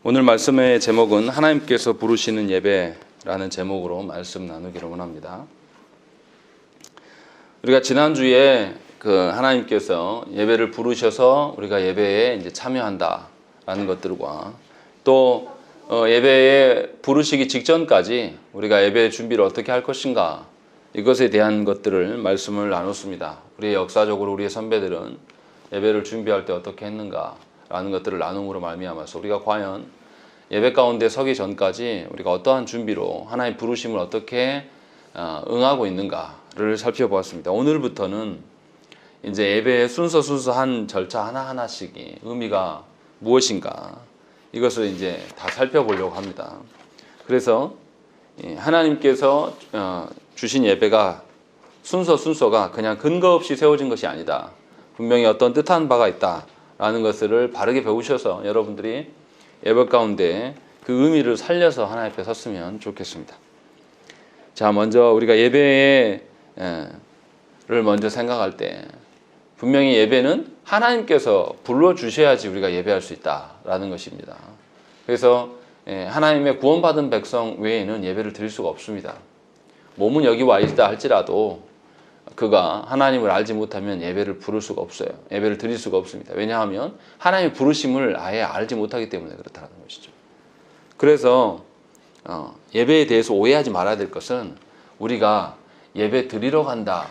오늘 말씀의 제목은 하나님께서 부르시는 예배라는 제목으로 말씀 나누기를 원합니다. 우리가 지난주에 하나님께서 예배를 부르셔서 우리가 예배에 이제 참여한다라는 것들과 또 예배에 부르시기 직전까지 우리가 예배 준비를 어떻게 할 것인가 이것에 대한 것들을 말씀을 나눴습니다. 우리의 역사적으로 우리의 선배들은 예배를 준비할 때 어떻게 했는가라는 것들을 나눔으로 말미암아서 우리가 과연 예배 가운데 서기 전까지 우리가 어떠한 준비로 하나님의 부르심을 어떻게 응하고 있는가를 살펴보았습니다. 오늘부터는 이제 예배의 순서한 절차 하나하나씩이 의미가 무엇인가 이것을 이제 다 살펴보려고 합니다. 그래서 하나님께서 주신 예배가 순서가 그냥 근거 없이 세워진 것이 아니다. 분명히 어떤 뜻한 바가 있다라는 것을 바르게 배우셔서 여러분들이 예배 가운데 그 의미를 살려서 하나님 앞에 섰으면 좋겠습니다. 자, 먼저 우리가 예배를 먼저 생각할 때 분명히 예배는 하나님께서 불러주셔야지 우리가 예배할 수 있다라는 것입니다. 그래서 하나님의 구원받은 백성 외에는 예배를 드릴 수가 없습니다. 몸은 여기 와 있다 할지라도 그가 하나님을 알지 못하면 예배를 부를 수가 없어요. 예배를 드릴 수가 없습니다. 왜냐하면 하나님의 부르심을 아예 알지 못하기 때문에 그렇다는 것이죠. 그래서 예배에 대해서 오해하지 말아야 될 것은 우리가 예배 드리러 간다,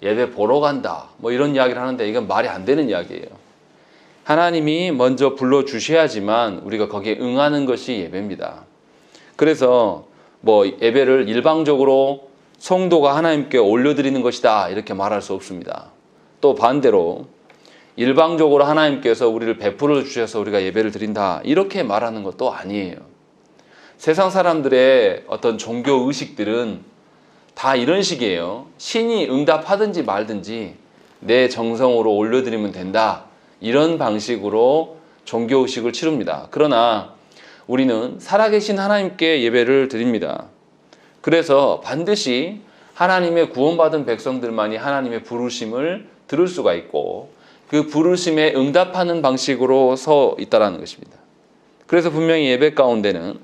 예배 보러 간다 뭐 이런 이야기를 하는데 이건 말이 안 되는 이야기예요. 하나님이 먼저 불러주셔야지만 우리가 거기에 응하는 것이 예배입니다. 그래서 뭐 예배를 일방적으로 성도가 하나님께 올려드리는 것이다 이렇게 말할 수 없습니다. 또 반대로 일방적으로 하나님께서 우리를 베풀어 주셔서 우리가 예배를 드린다 이렇게 말하는 것도 아니에요. 세상 사람들의 어떤 종교 의식들은 다 이런 식이에요. 신이 응답하든지 말든지 내 정성으로 올려드리면 된다 이런 방식으로 종교 의식을 치릅니다. 그러나 우리는 살아계신 하나님께 예배를 드립니다. 그래서 반드시 하나님의 구원받은 백성들만이 하나님의 부르심을 들을 수가 있고 그 부르심에 응답하는 방식으로 서 있다는 것입니다. 그래서 분명히 예배 가운데는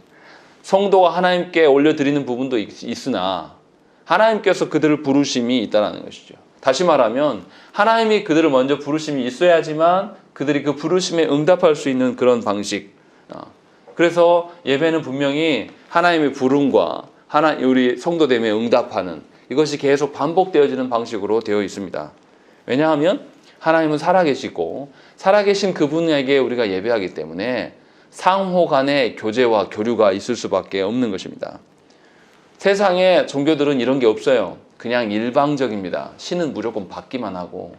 성도가 하나님께 올려드리는 부분도 있으나 하나님께서 그들을 부르심이 있다는 것이죠. 다시 말하면 하나님이 그들을 먼저 부르심이 있어야지만 그들이 그 부르심에 응답할 수 있는 그런 방식. 그래서 예배는 분명히 하나님의 부름과 우리 성도됨에 응답하는 이것이 계속 반복되어지는 방식으로 되어 있습니다. 왜냐하면 하나님은 살아계시고 살아계신 그분에게 우리가 예배하기 때문에 상호 간의 교제와 교류가 있을 수밖에 없는 것입니다. 세상의 종교들은 이런 게 없어요. 그냥 일방적입니다. 신은 무조건 받기만 하고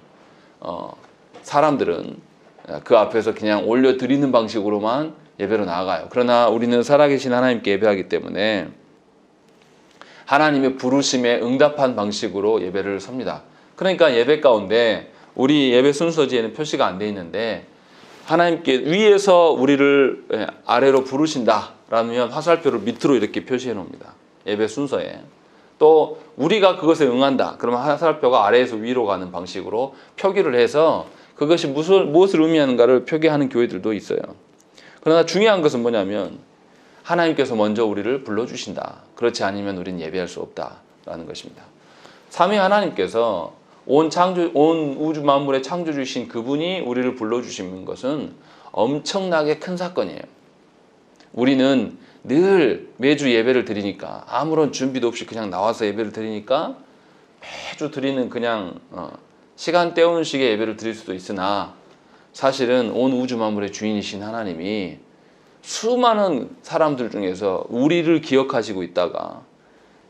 사람들은 그 앞에서 그냥 올려드리는 방식으로만 예배로 나아가요. 그러나 우리는 살아계신 하나님께 예배하기 때문에 하나님의 부르심에 응답한 방식으로 예배를 섭니다. 그러니까 예배 가운데 우리 예배 순서지에는 표시가 안 돼 있는데 하나님께 위에서 우리를 아래로 부르신다라면 화살표를 밑으로 이렇게 표시해 놓습니다. 예배 순서에. 또 우리가 그것에 응한다. 그러면 화살표가 아래에서 위로 가는 방식으로 표기를 해서 그것이 무엇을 의미하는가를 표기하는 교회들도 있어요. 그러나 중요한 것은 뭐냐면 하나님께서 먼저 우리를 불러주신다. 그렇지 않으면 우리는 예배할 수 없다라는 것입니다. 삼위 하나님께서 온 우주 만물의 창조주신 그분이 우리를 불러주시는 것은 엄청나게 큰 사건이에요. 우리는 늘 매주 예배를 드리니까 아무런 준비도 없이 그냥 나와서 예배를 드리니까 매주 드리는 그냥 시간 때우는 식의 예배를 드릴 수도 있으나 사실은 온 우주 만물의 주인이신 하나님이 수많은 사람들 중에서 우리를 기억하시고 있다가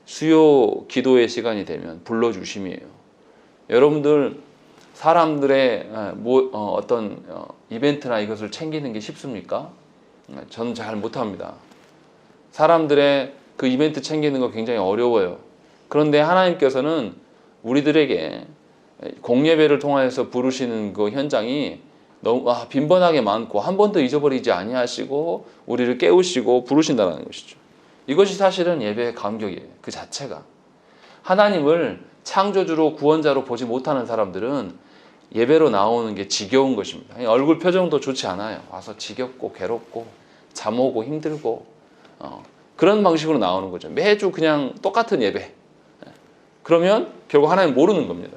수요 기도의 시간이 되면 불러주심이에요. 여러분들 사람들의 어떤 이벤트나 이것을 챙기는 게 쉽습니까? 저는 잘 못합니다. 사람들의 그 이벤트 챙기는 거 굉장히 어려워요. 그런데 하나님께서는 우리들에게 공예배를 통해서 부르시는 그 현장이 너무 빈번하게 많고 한 번도 잊어버리지 아니하시고 우리를 깨우시고 부르신다는 것이죠. 이것이 사실은 예배의 감격이에요. 그 자체가. 하나님을 창조주로 구원자로 보지 못하는 사람들은 예배로 나오는 게 지겨운 것입니다. 얼굴 표정도 좋지 않아요. 와서 지겹고 괴롭고 잠 오고 힘들고 그런 방식으로 나오는 거죠. 매주 그냥 똑같은 예배. 그러면 결국 하나님 모르는 겁니다.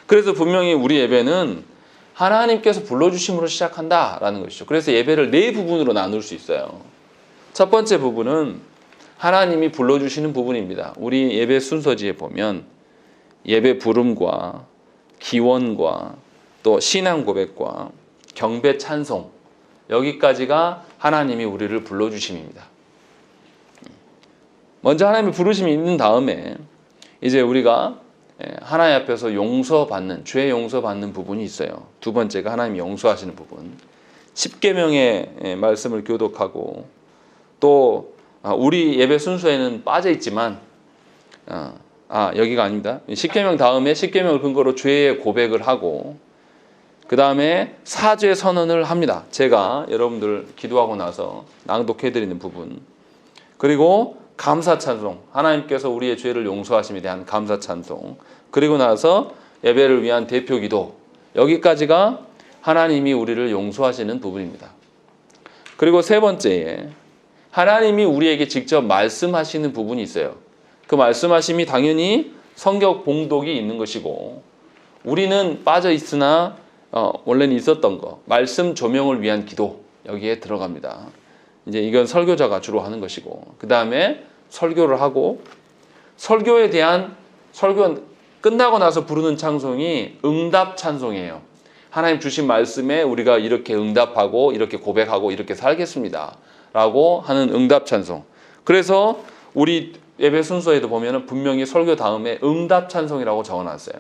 그래서 분명히 우리 예배는 하나님께서 불러주심으로 시작한다라는 것이죠. 그래서 예배를 네 부분으로 나눌 수 있어요. 첫 번째 부분은 하나님이 불러주시는 부분입니다. 우리 예배 순서지에 보면 예배 부름과 기원과 또 신앙 고백과 경배 찬송, 여기까지가 하나님이 우리를 불러주심입니다. 먼저 하나님의 부르심이 있는 다음에 이제 우리가 하나님 앞에서 용서받는, 죄 용서받는 부분이 있어요. 두 번째가 하나님이 용서하시는 부분. 십계명의 말씀을 교독하고 또 우리 예배 순서에는 빠져 있지만 여기가 아닙니다. 십계명 다음에 십계명을 근거로 죄의 고백을 하고 그 다음에 사죄 선언을 합니다. 제가 여러분들 기도하고 나서 낭독해드리는 부분. 그리고 감사 찬송, 하나님께서 우리의 죄를 용서하심에 대한 감사 찬송. 그리고 나서 예배를 위한 대표 기도. 여기까지가 하나님이 우리를 용서하시는 부분입니다. 그리고 세 번째에 하나님이 우리에게 직접 말씀하시는 부분이 있어요. 그 말씀하심이 당연히 성경 봉독이 있는 것이고 우리는 빠져 있으나 원래는 있었던 거, 말씀 조명을 위한 기도, 여기에 들어갑니다. 이제 이건 설교자가 주로 하는 것이고 그 다음에 설교를 하고 설교에 대한 설교 끝나고 나서 부르는 찬송이 응답 찬송이에요. 하나님 주신 말씀에 우리가 이렇게 응답하고 이렇게 고백하고 이렇게 살겠습니다 라고 하는 응답 찬송. 그래서 우리 예배 순서에도 보면 분명히 설교 다음에 응답 찬송이라고 적어놨어요.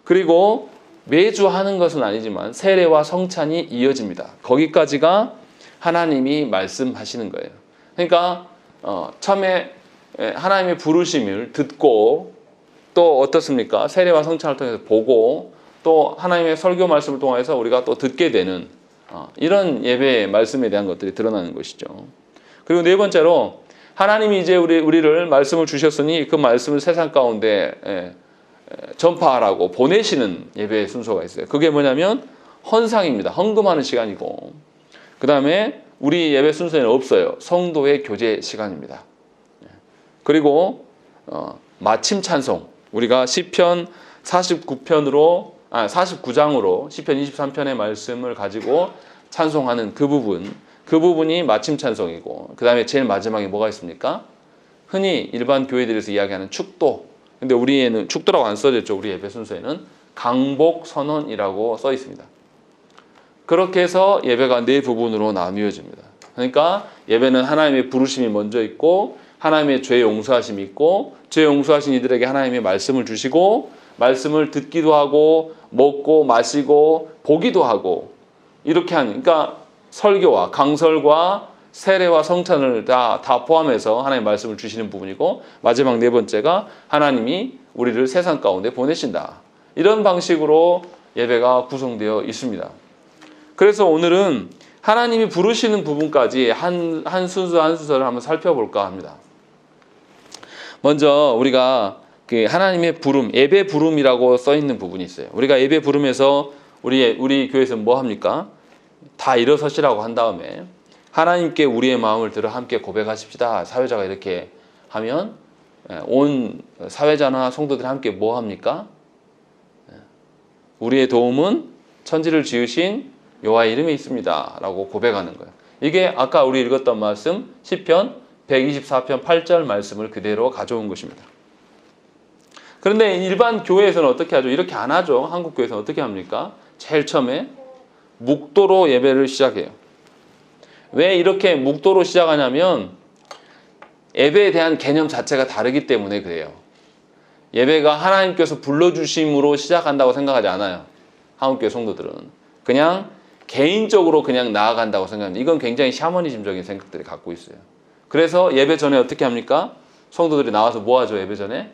그리고 매주 하는 것은 아니지만 세례와 성찬이 이어집니다. 거기까지가 하나님이 말씀하시는 거예요. 그러니까 처음에 하나님의 부르심을 듣고 또 어떻습니까? 세례와 성찬을 통해서 보고 또 하나님의 설교 말씀을 통해서 우리가 또 듣게 되는 이런 예배의 말씀에 대한 것들이 드러나는 것이죠. 그리고 네 번째로 하나님이 이제 우리를 말씀을 주셨으니 그 말씀을 세상 가운데 전파하라고 보내시는 예배의 순서가 있어요. 그게 뭐냐면 헌상입니다. 헌금하는 시간이고 그 다음에 우리 예배 순서에는 없어요. 성도의 교제 시간입니다. 그리고 마침 찬송, 우리가 시편 49장으로 시편 23편의 말씀을 가지고 찬송하는 그 부분이 마침 찬송이고 그 다음에 제일 마지막에 뭐가 있습니까? 흔히 일반 교회들에서 이야기하는 축도. 근데 우리에는 축도라고 안 써져 있죠. 우리 예배 순서에는 강복 선언이라고 써 있습니다. 그렇게 해서 예배가 네 부분으로 나뉘어집니다. 그러니까 예배는 하나님의 부르심이 먼저 있고 하나님의 죄 용서하심이 있고 죄 용서하신 이들에게 하나님의 말씀을 주시고 말씀을 듣기도 하고 먹고 마시고 보기도 하고 이렇게 하는, 그러니까 설교와 강설과 세례와 성찬을 다 포함해서 하나님의 말씀을 주시는 부분이고 마지막 네 번째가 하나님이 우리를 세상 가운데 보내신다. 이런 방식으로 예배가 구성되어 있습니다. 그래서 오늘은 하나님이 부르시는 부분까지 한 순서 한 순서를 한번 살펴볼까 합니다. 먼저 우리가 그 하나님의 부름, 예배 부름이라고 써 있는 부분이 있어요. 우리가 예배 부름에서 우리 교회에서 뭐 합니까? 다 일어서시라고 한 다음에 하나님께 우리의 마음을 들어 함께 고백하십시다. 사회자가 이렇게 하면 온 사회자나 성도들이 함께 뭐 합니까? 우리의 도움은 천지를 지으신 여호와의 이름에 있습니다 라고 고백하는 거예요. 이게 아까 우리 읽었던 말씀 시편 124편 8절 말씀을 그대로 가져온 것입니다. 그런데 일반 교회에서는 어떻게 하죠? 이렇게 안 하죠. 한국 교회에서는 어떻게 합니까? 제일 처음에 묵도로 예배를 시작해요. 왜 이렇게 묵도로 시작하냐면 예배에 대한 개념 자체가 다르기 때문에 그래요. 예배가 하나님께서 불러주심으로 시작한다고 생각하지 않아요. 한국교회 성도들은. 그냥 개인적으로 그냥 나아간다고 생각합니다. 이건 굉장히 샤머니즘적인 생각들을 갖고 있어요. 그래서 예배 전에 어떻게 합니까? 성도들이 나와서 뭐 하죠? 예배 전에?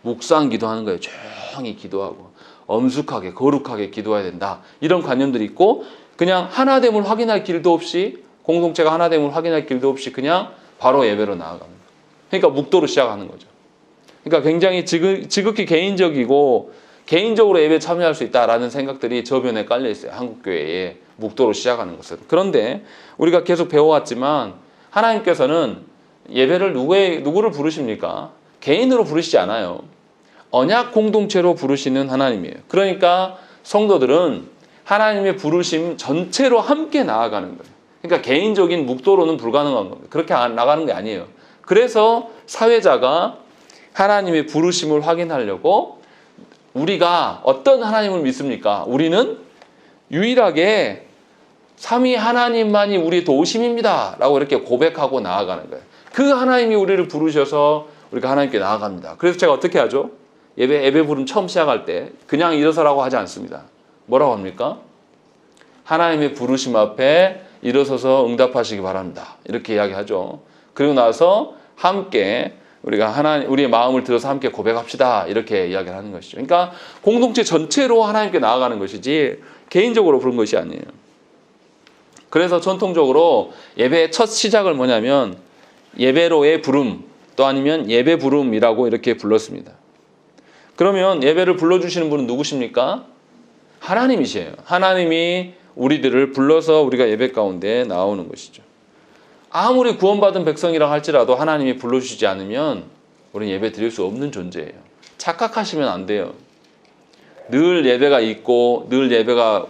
묵상 기도하는 거예요. 조용히 기도하고 엄숙하게 거룩하게 기도해야 된다. 이런 관념들이 있고 그냥 하나됨을 확인할 길도 없이 공동체가 하나됨을 확인할 길도 없이 그냥 바로 예배로 나아갑니다. 그러니까 묵도로 시작하는 거죠. 그러니까 굉장히 지극히 개인적이고 개인적으로 예배에 참여할 수 있다라는 생각들이 저변에 깔려 있어요. 한국교회에 묵도로 시작하는 것은. 그런데 우리가 계속 배워왔지만 하나님께서는 예배를 누구를 부르십니까? 개인으로 부르시지 않아요. 언약 공동체로 부르시는 하나님이에요. 그러니까 성도들은 하나님의 부르심 전체로 함께 나아가는 거예요. 그러니까 개인적인 묵도로는 불가능한 겁니다. 그렇게 나가는 게 아니에요. 그래서 사회자가 하나님의 부르심을 확인하려고 우리가 어떤 하나님을 믿습니까? 우리는 유일하게 삼위 하나님만이 우리의 도우심입니다 라고 이렇게 고백하고 나아가는 거예요. 그 하나님이 우리를 부르셔서 우리가 하나님께 나아갑니다. 그래서 제가 어떻게 하죠? 예배 부름 처음 시작할 때 그냥 일어서라고 하지 않습니다. 뭐라고 합니까? 하나님의 부르심 앞에 일어서서 응답하시기 바랍니다. 이렇게 이야기하죠. 그리고 나서 함께 우리의 마음을 들어서 함께 고백합시다. 이렇게 이야기를 하는 것이죠. 그러니까 공동체 전체로 하나님께 나아가는 것이지 개인적으로 부른 것이 아니에요. 그래서 전통적으로 예배의 첫 시작을 뭐냐면 예배로의 부름 또 아니면 예배 부름이라고 이렇게 불렀습니다. 그러면 예배를 불러주시는 분은 누구십니까? 하나님이시에요. 하나님이 우리들을 불러서 우리가 예배 가운데 나오는 것이죠. 아무리 구원받은 백성이라 할지라도 하나님이 불러주시지 않으면 우리는 예배 드릴 수 없는 존재예요. 착각하시면 안 돼요. 늘 예배가 있고 늘 예배가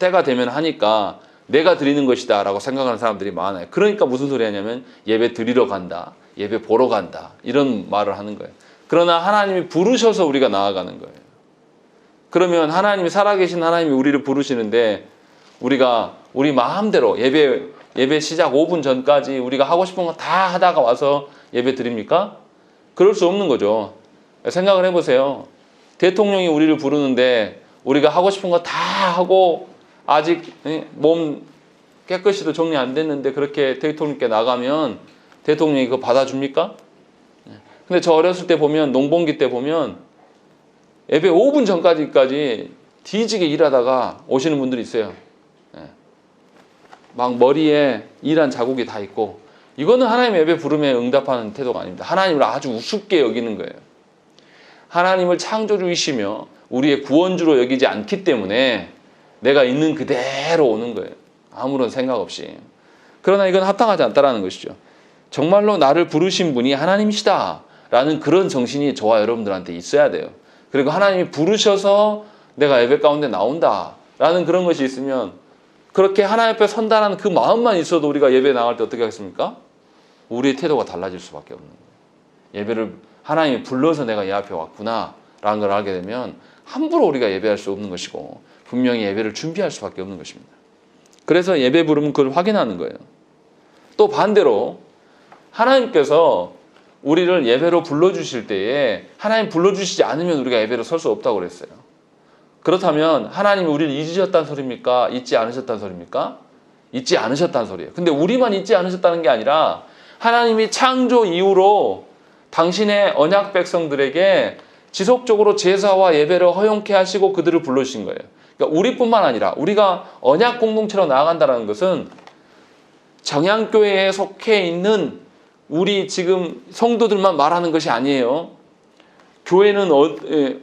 때가 되면 하니까 내가 드리는 것이다 라고 생각하는 사람들이 많아요. 그러니까 무슨 소리 하냐면 예배 드리러 간다, 예배 보러 간다 이런 말을 하는 거예요. 그러나 하나님이 부르셔서 우리가 나아가는 거예요. 그러면 하나님이 살아계신 하나님이 우리를 부르시는데 우리가 우리 마음대로 예배 시작 5분 전까지 우리가 하고 싶은 거 다 하다가 와서 예배 드립니까? 그럴 수 없는 거죠. 생각을 해보세요. 대통령이 우리를 부르는데 우리가 하고 싶은 거 다 하고 아직 몸 깨끗이도 정리 안 됐는데 그렇게 대통령께 나가면 대통령이 그거 받아줍니까? 근데 저 어렸을 때 보면 농번기 때 보면 예배 5분 전까지 뒤지게 일하다가 오시는 분들이 있어요. 막 머리에 일한 자국이 다 있고 이거는 하나님의 예배 부름에 응답하는 태도가 아닙니다. 하나님을 아주 우습게 여기는 거예요. 하나님을 창조주이시며 우리의 구원주로 여기지 않기 때문에 내가 있는 그대로 오는 거예요. 아무런 생각 없이. 그러나 이건 합당하지 않다라는 것이죠. 정말로 나를 부르신 분이 하나님이시다라는 그런 정신이 저와 여러분들한테 있어야 돼요. 그리고 하나님이 부르셔서 내가 예배 가운데 나온다라는 그런 것이 있으면 그렇게 하나님 앞에 선다는 그 마음만 있어도 우리가 예배 나갈 때 어떻게 하겠습니까? 우리의 태도가 달라질 수밖에 없는 거예요. 예배를 하나님이 불러서 내가 이 앞에 왔구나 라는 걸 알게 되면 함부로 우리가 예배할 수 없는 것이고 분명히 예배를 준비할 수밖에 없는 것입니다. 그래서 예배 부르면 그걸 확인하는 거예요. 또 반대로 하나님께서 우리를 예배로 불러주실 때에 하나님 불러주시지 않으면 우리가 예배로 설 수 없다고 그랬어요. 그렇다면 하나님이 우리를 잊으셨다는 소리입니까? 잊지 않으셨다는 소리입니까? 잊지 않으셨다는 소리예요. 근데 우리만 잊지 않으셨다는 게 아니라 하나님이 창조 이후로 당신의 언약 백성들에게 지속적으로 제사와 예배를 허용케 하시고 그들을 불러주신 거예요. 그러니까 우리뿐만 아니라 우리가 언약 공동체로 나아간다는 것은 정향교회에 속해 있는 우리 지금 성도들만 말하는 것이 아니에요. 교회는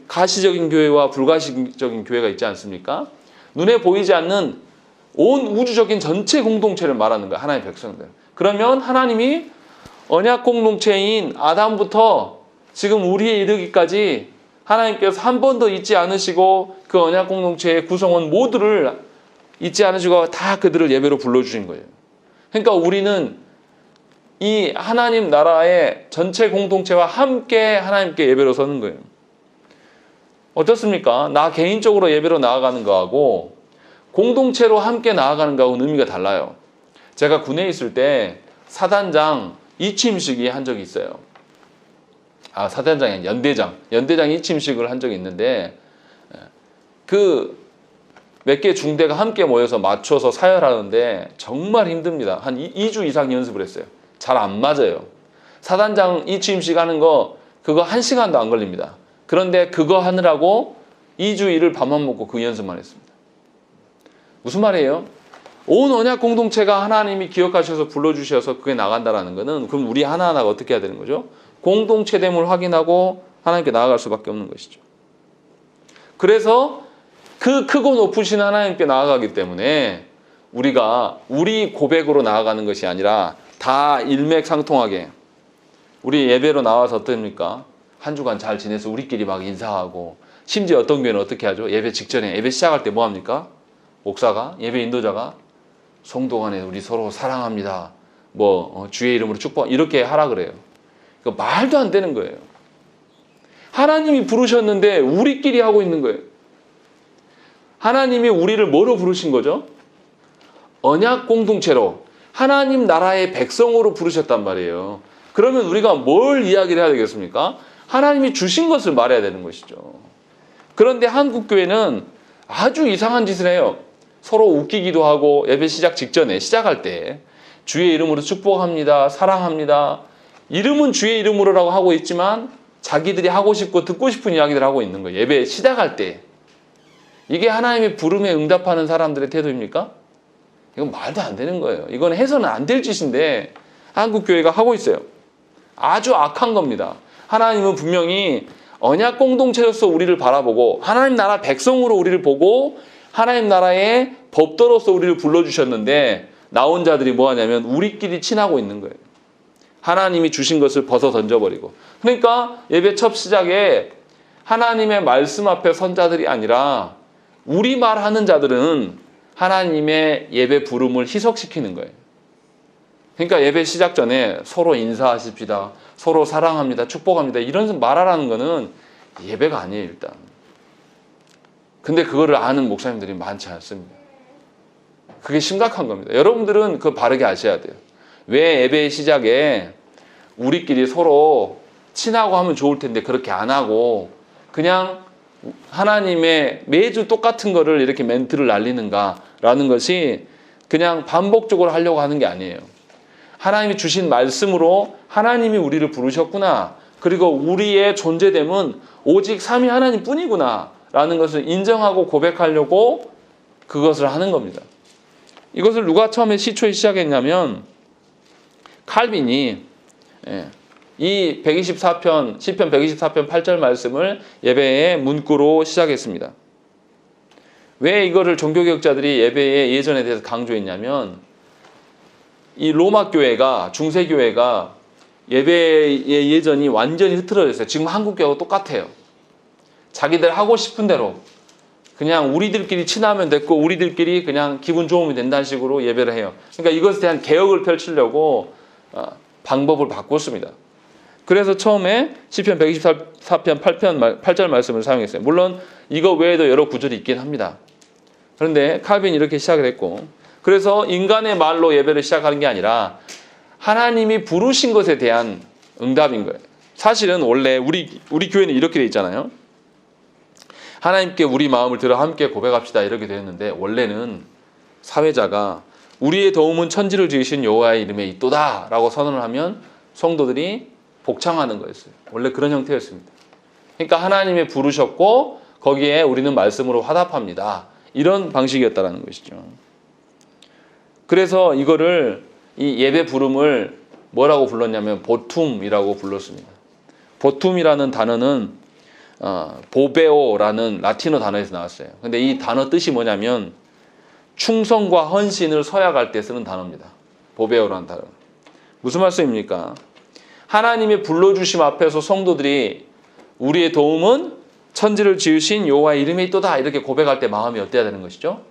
가시적인 교회와 불가시적인 교회가 있지 않습니까? 눈에 보이지 않는 온 우주적인 전체 공동체를 말하는 거예요. 하나님의 백성들. 그러면 하나님이 언약 공동체인 아담부터 지금 우리에 이르기까지 하나님께서 한 번도 잊지 않으시고 그 언약 공동체의 구성원 모두를 잊지 않으시고 다 그들을 예배로 불러주신 거예요. 그러니까 우리는 이 하나님 나라의 전체 공동체와 함께 하나님께 예배로 서는 거예요. 어떻습니까? 나 개인적으로 예배로 나아가는 거하고 공동체로 함께 나아가는 거하고는 의미가 달라요. 제가 군에 있을 때 사단장 이침식이 한 적이 있어요. 사단장이 아니라 연대장 이침식을 한 적이 있는데 그 몇 개 중대가 함께 모여서 맞춰서 사열하는데 정말 힘듭니다. 한 2주 이상 연습을 했어요. 잘 안 맞아요. 사단장 이침식 하는 거 그거 1시간도 안 걸립니다. 그런데 그거 하느라고 2주 일을 밥만 먹고 그 연습만 했습니다. 무슨 말이에요? 온 언약 공동체가 하나님이 기억하셔서 불러주셔서 그게 나간다라는 거는 그럼 우리 하나하나가 어떻게 해야 되는 거죠? 공동체됨을 확인하고 하나님께 나아갈 수밖에 없는 것이죠. 그래서 그 크고 높으신 하나님께 나아가기 때문에 우리가 우리 고백으로 나아가는 것이 아니라 다 일맥상통하게 우리 예배로 나와서 어떻습니까? 한 주간 잘 지내서 우리끼리 막 인사하고, 심지어 어떤 교회는 어떻게 하죠? 예배 직전에, 예배 시작할 때 뭐 합니까? 목사가, 예배 인도자가 성도 간에 우리 서로 사랑합니다. 주의 이름으로 축복, 이렇게 하라 그래요. 그 말도 안 되는 거예요. 하나님이 부르셨는데 우리끼리 하고 있는 거예요. 하나님이 우리를 뭐로 부르신 거죠? 언약 공동체로, 하나님 나라의 백성으로 부르셨단 말이에요. 그러면 우리가 뭘 이야기를 해야 되겠습니까? 하나님이 주신 것을 말해야 되는 것이죠. 그런데 한국교회는 아주 이상한 짓을 해요. 서로 웃기기도 하고, 예배 시작 직전에 시작할 때 주의 이름으로 축복합니다, 사랑합니다, 이름은 주의 이름으로라고 하고 있지만 자기들이 하고 싶고 듣고 싶은 이야기들을 하고 있는 거예요. 예배 시작할 때. 이게 하나님의 부름에 응답하는 사람들의 태도입니까? 이건 말도 안 되는 거예요. 이건 해서는 안 될 짓인데 한국교회가 하고 있어요. 아주 악한 겁니다. 하나님은 분명히 언약 공동체로서 우리를 바라보고, 하나님 나라 백성으로 우리를 보고, 하나님 나라의 법도로서 우리를 불러주셨는데, 나온 자들이 뭐 하냐면 우리끼리 친하고 있는 거예요. 하나님이 주신 것을 벗어 던져버리고. 그러니까 예배 첫 시작에 하나님의 말씀 앞에 선 자들이 아니라 우리 말하는 자들은 하나님의 예배 부름을 희석시키는 거예요. 그러니까 예배 시작 전에 서로 인사하십시다, 서로 사랑합니다, 축복합니다, 이런 말하라는 거는 예배가 아니에요, 일단. 근데 그거를 아는 목사님들이 많지 않습니다. 그게 심각한 겁니다. 여러분들은 그거 바르게 아셔야 돼요. 왜 예배의 시작에 우리끼리 서로 친하고 하면 좋을 텐데 그렇게 안 하고 그냥 하나님의 매주 똑같은 거를 이렇게 멘트를 날리는가라는 것이 그냥 반복적으로 하려고 하는 게 아니에요. 하나님이 주신 말씀으로 하나님이 우리를 부르셨구나, 그리고 우리의 존재됨은 오직 삼위 하나님 뿐이구나 라는 것을 인정하고 고백하려고 그것을 하는 겁니다. 이것을 누가 처음에 시초에 시작했냐면 칼빈이 이 124편, 시편 124편 8절 말씀을 예배의 문구로 시작했습니다. 왜 이거를 종교개혁자들이 예배의 예전에 대해서 강조했냐면, 이 로마 교회가, 중세 교회가 예배의 예전이 완전히 흐트러졌어요. 지금 한국 교회하고 똑같아요. 자기들 하고 싶은 대로 그냥 우리들끼리 친하면 됐고 우리들끼리 그냥 기분 좋으면 된다는 식으로 예배를 해요. 그러니까 이것에 대한 개혁을 펼치려고 방법을 바꿨습니다. 그래서 처음에 시편 124편 8절 말씀을 사용했어요. 물론 이거 외에도 여러 구절이 있긴 합니다. 그런데 칼빈이 이렇게 시작을 했고, 그래서 인간의 말로 예배를 시작하는 게 아니라 하나님이 부르신 것에 대한 응답인 거예요. 사실은 원래 우리 교회는 이렇게 돼 있잖아요. 하나님께 우리 마음을 들어 함께 고백합시다, 이렇게 되었는데, 원래는 사회자가 우리의 도움은 천지를 지으신 여호와의 이름에 있도다 라고 선언을 하면 성도들이 복창하는 거였어요. 원래 그런 형태였습니다. 그러니까 하나님이 부르셨고 거기에 우리는 말씀으로 화답합니다, 이런 방식이었다는 것이죠. 그래서 이거를, 이 예배 부름을 뭐라고 불렀냐면 보툼이라고 불렀습니다. 보툼이라는 단어는 보베오라는 라틴어 단어에서 나왔어요. 근데 이 단어 뜻이 뭐냐면 충성과 헌신을 서약할 때 쓰는 단어입니다. 보베오라는 단어. 무슨 말씀입니까? 하나님의 불러주심 앞에서 성도들이 우리의 도움은 천지를 지으신 여호와의 이름에 있도다, 이렇게 고백할 때 마음이 어때야 되는 것이죠?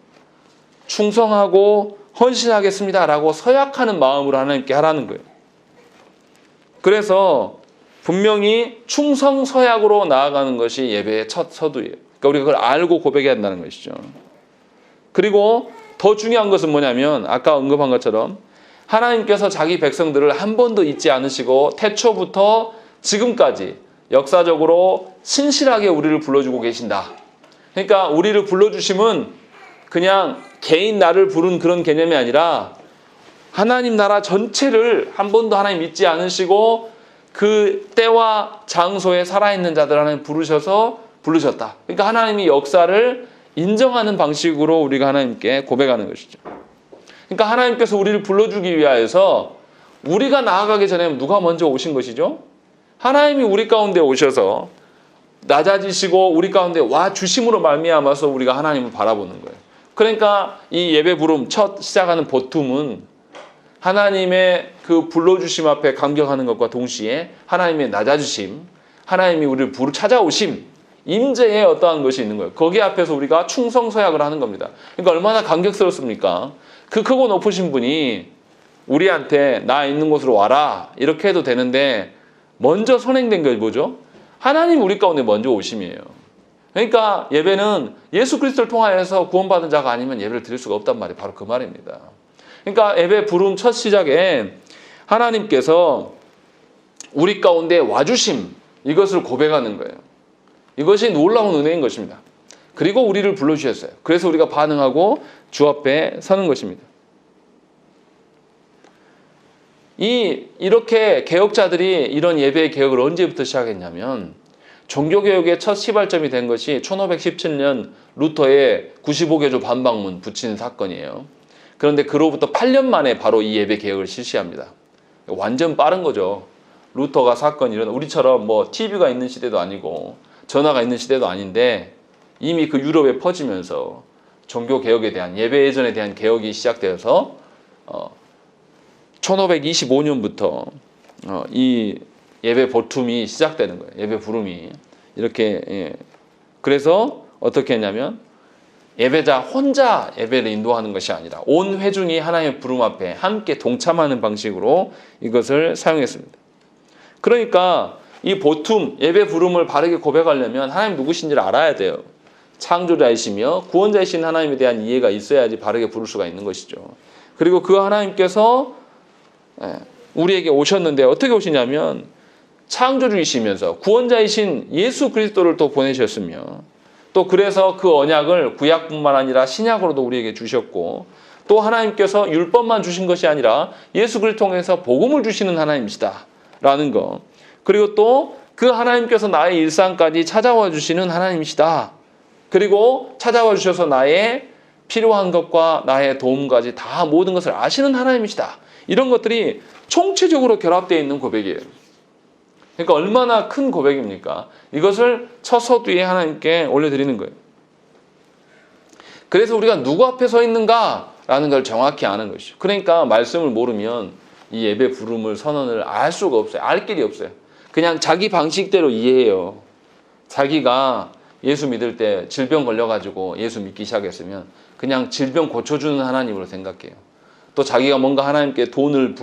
충성하고 헌신하겠습니다 라고 서약하는 마음으로 하나님께 하라는 거예요. 그래서 분명히 충성 서약으로 나아가는 것이 예배의 첫 서두예요. 그러니까 우리가 그걸 알고 고백해야 한다는 것이죠. 그리고 더 중요한 것은 뭐냐면, 아까 언급한 것처럼 하나님께서 자기 백성들을 한 번도 잊지 않으시고 태초부터 지금까지 역사적으로 신실하게 우리를 불러주고 계신다. 그러니까 우리를 불러주심은 그냥 개인 나를 부른 그런 개념이 아니라 하나님 나라 전체를 한 번도 하나님 잊지 않으시고 그 때와 장소에 살아있는 자들 하나님 부르셨다. 그러니까 하나님이 역사를 인정하는 방식으로 우리가 하나님께 고백하는 것이죠. 그러니까 하나님께서 우리를 불러주기 위하여서 우리가 나아가기 전에 누가 먼저 오신 것이죠? 하나님이 우리 가운데 오셔서 낮아지시고 우리 가운데 와 주심으로 말미암아서 우리가 하나님을 바라보는 거예요. 그러니까 이 예배 부름 첫 시작하는 보툼은 하나님의 그 불러주심 앞에 감격하는 것과 동시에 하나님의 낮아주심, 하나님이 우리를 찾아오심, 임재에 어떠한 것이 있는 거예요. 거기 앞에서 우리가 충성서약을 하는 겁니다. 그러니까 얼마나 감격스럽습니까? 그 크고 높으신 분이 우리한테 나 있는 곳으로 와라 이렇게 해도 되는데 먼저 선행된 게 뭐죠? 하나님 우리 가운데 먼저 오심이에요. 그러니까 예배는 예수 그리스도를 통하여서 구원받은 자가 아니면 예배를 드릴 수가 없단 말이 바로 그 말입니다. 그러니까 예배 부름 첫 시작에 하나님께서 우리 가운데 와주심 이것을 고백하는 거예요. 이것이 놀라운 은혜인 것입니다. 그리고 우리를 불러주셨어요. 그래서 우리가 반응하고 주 앞에 서는 것입니다. 이렇게 개혁자들이 이런 예배의 개혁을 언제부터 시작했냐면 종교개혁의 첫 시발점이 된 것이 1517년 루터의 95개조 반박문 붙인 사건이에요. 그런데 그로부터 8년 만에 바로 이 예배 개혁을 실시합니다. 완전 빠른 거죠. 루터가 사건이 일어나 우리처럼 뭐 TV가 있는 시대도 아니고 전화가 있는 시대도 아닌데 이미 그 유럽에 퍼지면서 종교개혁에 대한 예배 예전에 대한 개혁이 시작되어서 1525년부터 이 예배 보툼이 시작되는 거예요. 예배 부름이 이렇게 그래서 어떻게 했냐면 예배자 혼자 예배를 인도하는 것이 아니라 온 회중이 하나님의 부름 앞에 함께 동참하는 방식으로 이것을 사용했습니다. 그러니까 이 보툼 예배 부름을 바르게 고백하려면 하나님 누구신지를 알아야 돼요. 창조자이시며 구원자이신 하나님에 대한 이해가 있어야지 바르게 부를 수가 있는 것이죠. 그리고 그 하나님께서 우리에게 오셨는데 어떻게 오시냐면 창조주이시면서 구원자이신 예수 그리스도를 또 보내셨으며 또 그래서 그 언약을 구약뿐만 아니라 신약으로도 우리에게 주셨고 또 하나님께서 율법만 주신 것이 아니라 예수 그리스도를 통해서 복음을 주시는 하나님이시다 라는 거. 그리고 또 그 하나님께서 나의 일상까지 찾아와 주시는 하나님이시다. 그리고 찾아와 주셔서 나의 필요한 것과 나의 도움까지 다 모든 것을 아시는 하나님이시다. 이런 것들이 총체적으로 결합되어 있는 고백이에요. 그러니까 얼마나 큰 고백입니까? 이것을 첫 서두에 하나님께 올려드리는 거예요. 그래서 우리가 누구 앞에 서 있는가라는 걸 정확히 아는 것이죠. 그러니까 말씀을 모르면 이 예배 부름을 선언을 알 수가 없어요. 알 길이 없어요. 그냥 자기 방식대로 이해해요. 자기가 예수 믿을 때 질병 걸려가지고 예수 믿기 시작했으면 그냥 질병 고쳐주는 하나님으로 생각해요. 또 자기가 뭔가 하나님께 돈을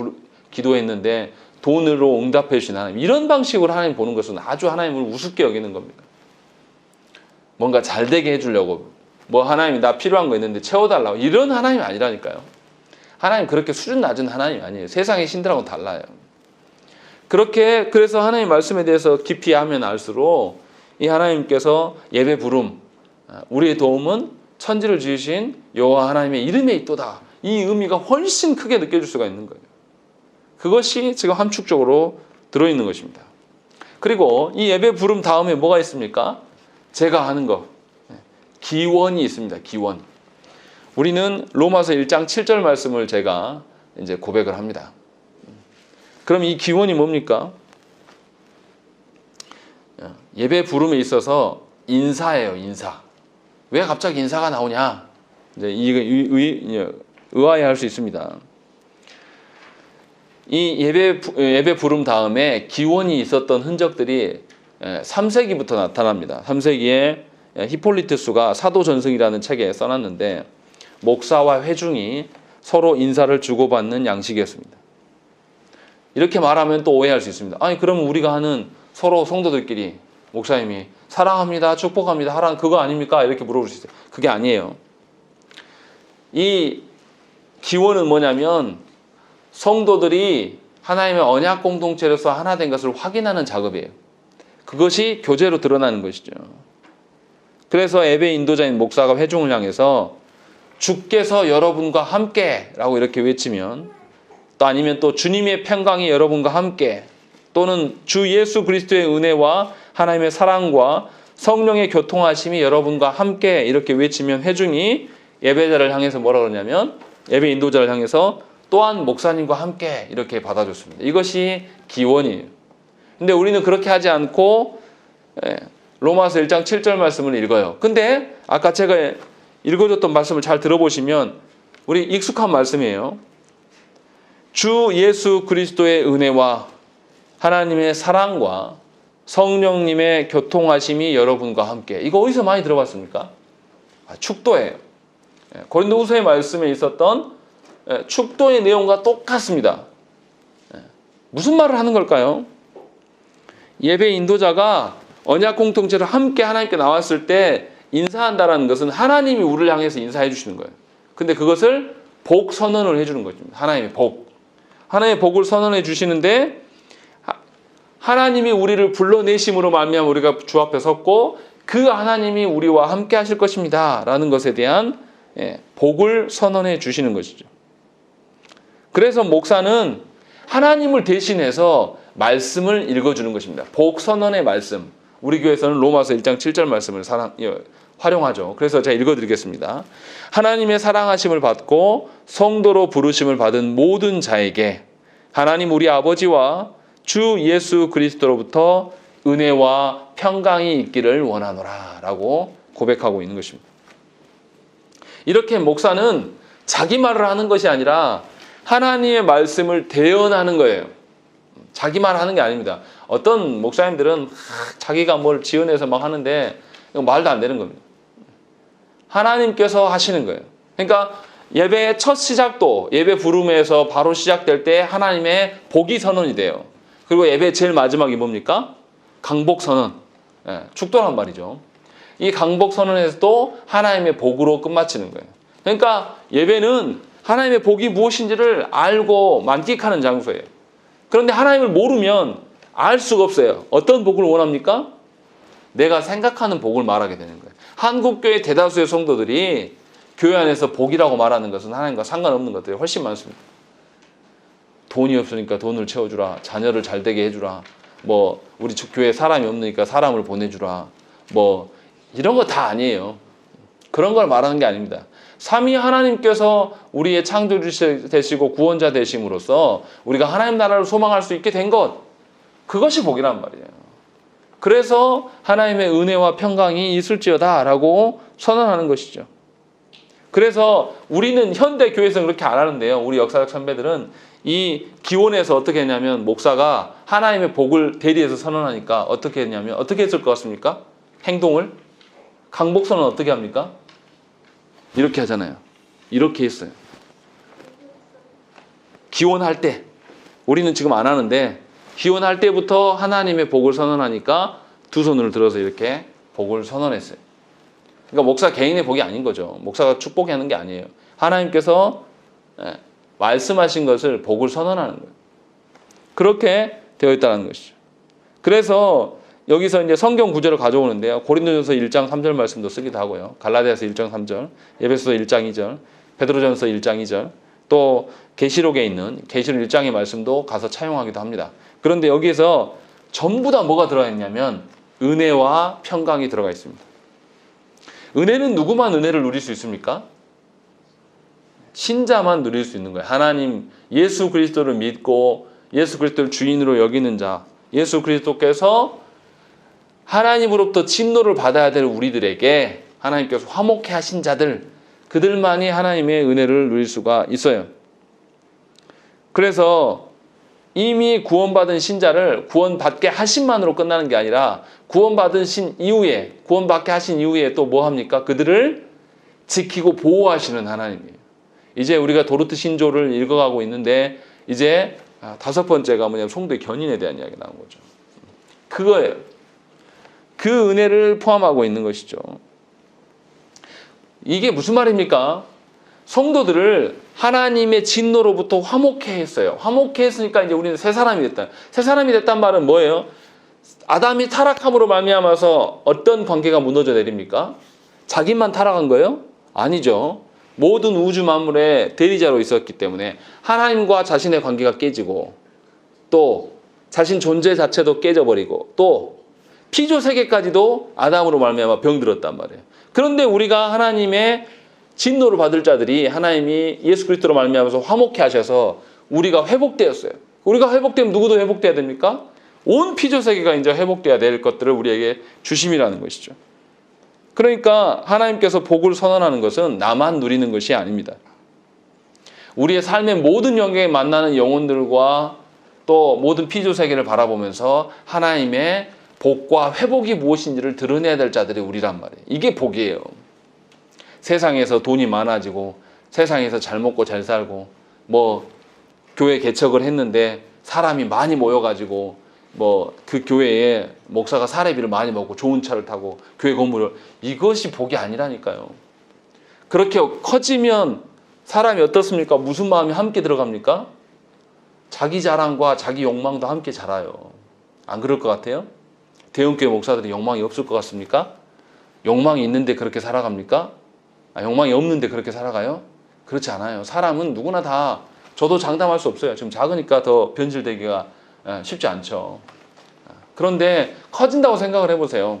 기도했는데 돈으로 응답해 주신 하나님, 이런 방식으로 하나님 보는 것은 아주 하나님을 우습게 여기는 겁니다. 뭔가 잘 되게 해주려고 뭐 하나님이 나 필요한 거 있는데 채워달라고 이런 하나님이 아니라니까요. 하나님 그렇게 수준 낮은 하나님이 아니에요. 세상의 신들하고는 달라요. 그렇게 그래서 하나님 말씀에 대해서 깊이 하면 알수록 이 하나님께서 예배 부름, 우리의 도움은 천지를 지으신 여호와 하나님의 이름에 있도다. 이 의미가 훨씬 크게 느껴질 수가 있는 거예요. 그것이 지금 함축적으로 들어있는 것입니다. 그리고 이 예배 부름 다음에 뭐가 있습니까? 제가 하는 거. 기원이 있습니다. 기원. 우리는 로마서 1장 7절 말씀을 제가 이제 고백을 합니다. 그럼 이 기원이 뭡니까? 예배 부름에 있어서 인사예요, 인사. 왜 갑자기 인사가 나오냐? 이제 의아해할 수 있습니다. 이 예배 부름 다음에 기원이 있었던 흔적들이 3세기부터 나타납니다. 3세기에 히폴리투스가 사도전승이라는 책에 써놨는데 목사와 회중이 서로 인사를 주고받는 양식이었습니다. 이렇게 말하면 또 오해할 수 있습니다. 아니 그러면 우리가 하는 서로 성도들끼리 목사님이 사랑합니다, 축복합니다 하라는 그거 아닙니까? 이렇게 물어볼 수 있어요. 그게 아니에요. 이 기원은 뭐냐면 성도들이 하나님의 언약 공동체로서 하나 된 것을 확인하는 작업이에요. 그것이 교제로 드러나는 것이죠. 그래서 예배 인도자인 목사가 회중을 향해서 주께서 여러분과 함께 라고 이렇게 외치면 또 아니면 또 주님의 평강이 여러분과 함께 또는 주 예수 그리스도의 은혜와 하나님의 사랑과 성령의 교통하심이 여러분과 함께 이렇게 외치면 회중이 예배자를 향해서 뭐라 그러냐면 예배 인도자를 향해서 또한 목사님과 함께 이렇게 받아줬습니다. 이것이 기원이에요. 근데 우리는 그렇게 하지 않고 로마서 1장 7절 말씀을 읽어요. 근데 아까 제가 읽어줬던 말씀을 잘 들어보시면 우리 익숙한 말씀이에요. 주 예수 그리스도의 은혜와 하나님의 사랑과 성령님의 교통하심이 여러분과 함께. 이거 어디서 많이 들어봤습니까? 축도예요. 고린도후서의 말씀에 있었던 축도의 내용과 똑같습니다. 무슨 말을 하는 걸까요? 예배 인도자가 언약 공동체로 함께 하나님께 나왔을 때 인사한다라는 것은 하나님이 우리를 향해서 인사해 주시는 거예요. 근데 그것을 복 선언을 해주는 것입니다. 하나님의 복. 하나님의 복을 선언해 주시는데 하나님이 우리를 불러내심으로 말미암아 우리가 주 앞에 섰고 그 하나님이 우리와 함께 하실 것입니다. 라는 것에 대한 복을 선언해 주시는 것이죠. 그래서 목사는 하나님을 대신해서 말씀을 읽어주는 것입니다. 복 선언의 말씀. 우리 교회에서는 로마서 1장 7절 말씀을 활용하죠. 그래서 제가 읽어드리겠습니다. 하나님의 사랑하심을 받고 성도로 부르심을 받은 모든 자에게 하나님 우리 아버지와 주 예수 그리스도로부터 은혜와 평강이 있기를 원하노라 라고 고백하고 있는 것입니다. 이렇게 목사는 자기 말을 하는 것이 아니라 하나님의 말씀을 대언하는 거예요. 자기 말 하는 게 아닙니다. 어떤 목사님들은 자기가 뭘 지어내서 막 하는데 말도 안 되는 겁니다. 하나님께서 하시는 거예요. 그러니까 예배의 첫 시작도 예배 부름에서 바로 시작될 때 하나님의 복이 선언이 돼요. 그리고 예배 제일 마지막이 뭡니까? 강복 선언. 축도란 말이죠. 이 강복 선언에서도 하나님의 복으로 끝마치는 거예요. 그러니까 예배는 하나님의 복이 무엇인지를 알고 만끽하는 장소예요. 그런데 하나님을 모르면 알 수가 없어요. 어떤 복을 원합니까? 내가 생각하는 복을 말하게 되는 거예요. 한국교회 대다수의 성도들이 교회 안에서 복이라고 말하는 것은 하나님과 상관없는 것들이 훨씬 많습니다. 돈이 없으니까 돈을 채워주라. 자녀를 잘 되게 해주라. 뭐 우리 교회에 사람이 없으니까 사람을 보내주라. 뭐 이런 거 다 아니에요. 그런 걸 말하는 게 아닙니다. 삼위 하나님께서 우리의 창조주 되시고 구원자 되심으로써 우리가 하나님 나라를 소망할 수 있게 된 것, 그것이 복이란 말이에요. 그래서 하나님의 은혜와 평강이 있을지어다 라고 선언하는 것이죠. 그래서 우리는 현대 교회에서는 그렇게 안 하는데요. 우리 역사적 선배들은 이 기원에서 어떻게 했냐면 목사가 하나님의 복을 대리해서 선언하니까 어떻게 했냐면 어떻게 했을 것 같습니까? 행동을 강복선언 어떻게 합니까? 이렇게 하잖아요. 이렇게 했어요. 기원할 때 우리는 지금 안 하는데 기원할 때부터 하나님의 복을 선언하니까 두 손을 들어서 이렇게 복을 선언했어요. 그러니까 목사 개인의 복이 아닌 거죠. 목사가 축복하는 게 아니에요. 하나님께서 말씀하신 것을 복을 선언하는 거예요. 그렇게 되어 있다는 것이죠. 그래서 여기서 이제 성경 구절을 가져오는데요. 고린도전서 1장 3절 말씀도 쓰기도 하고요. 갈라디아서 1장 3절, 에베소서 1장 2절, 베드로전서 1장 2절, 또 계시록에 있는 계시록 1장의 말씀도 가서 차용하기도 합니다. 그런데 여기에서 전부 다 뭐가 들어가 있냐면 은혜와 평강이 들어가 있습니다. 은혜는 누구만 은혜를 누릴 수 있습니까? 신자만 누릴 수 있는 거예요. 하나님 예수 그리스도를 믿고 예수 그리스도를 주인으로 여기는 자, 예수 그리스도께서 하나님으로부터 진노를 받아야 될 우리들에게 하나님께서 화목해 하신 자들, 그들만이 하나님의 은혜를 누릴 수가 있어요. 그래서 이미 구원받은 신자를 구원받게 하심만으로 끝나는 게 아니라 구원받으신 이후에, 구원받게 하신 이후에 또 뭐 합니까? 그들을 지키고 보호하시는 하나님이에요. 이제 우리가 도르트 신조를 읽어가고 있는데 이제 5번째가 뭐냐면 성도의 견인에 대한 이야기가 나온 거죠. 그거예요. 그 은혜를 포함하고 있는 것이죠. 이게 무슨 말입니까? 성도들을 하나님의 진노로부터 화목해 했어요. 화목해 했으니까 이제 우리는 새 사람이 됐다. 새 사람이 됐단 말은 뭐예요? 아담이 타락함으로 말미암아서 어떤 관계가 무너져 내립니까? 자기만 타락한 거예요? 아니죠. 모든 우주 만물의 대리자로 있었기 때문에 하나님과 자신의 관계가 깨지고 또 자신 존재 자체도 깨져버리고 또 피조 세계까지도 아담으로 말미암아 병들었단 말이에요. 그런데 우리가 하나님의 진노를 받을 자들이 하나님이 예수 그리스도로 말미암아서 화목해 하셔서 우리가 회복되었어요. 우리가 회복되면 누구도 회복돼야 됩니까? 온 피조 세계가 이제 회복돼야 될 것들을 우리에게 주심이라는 것이죠. 그러니까 하나님께서 복을 선언하는 것은 나만 누리는 것이 아닙니다. 우리의 삶의 모든 영역에 만나는 영혼들과 또 모든 피조 세계를 바라보면서 하나님의 복과 회복이 무엇인지를 드러내야 될 자들이 우리란 말이에요. 이게 복이에요. 세상에서 돈이 많아지고 세상에서 잘 먹고 잘 살고 뭐 교회 개척을 했는데 사람이 많이 모여가지고 뭐 그 교회에 목사가 사례비를 많이 먹고 좋은 차를 타고 교회 건물을, 이것이 복이 아니라니까요. 그렇게 커지면 사람이 어떻습니까? 무슨 마음이 함께 들어갑니까? 자기 자랑과 자기 욕망도 함께 자라요. 안 그럴 것 같아요? 대형교회 목사들이 욕망이 없을 것 같습니까? 욕망이 있는데 그렇게 살아갑니까? 욕망이 없는데 그렇게 살아가요? 그렇지 않아요. 사람은 누구나 다, 저도 장담할 수 없어요. 지금 작으니까 더 변질되기가 쉽지 않죠. 그런데 커진다고 생각을 해보세요.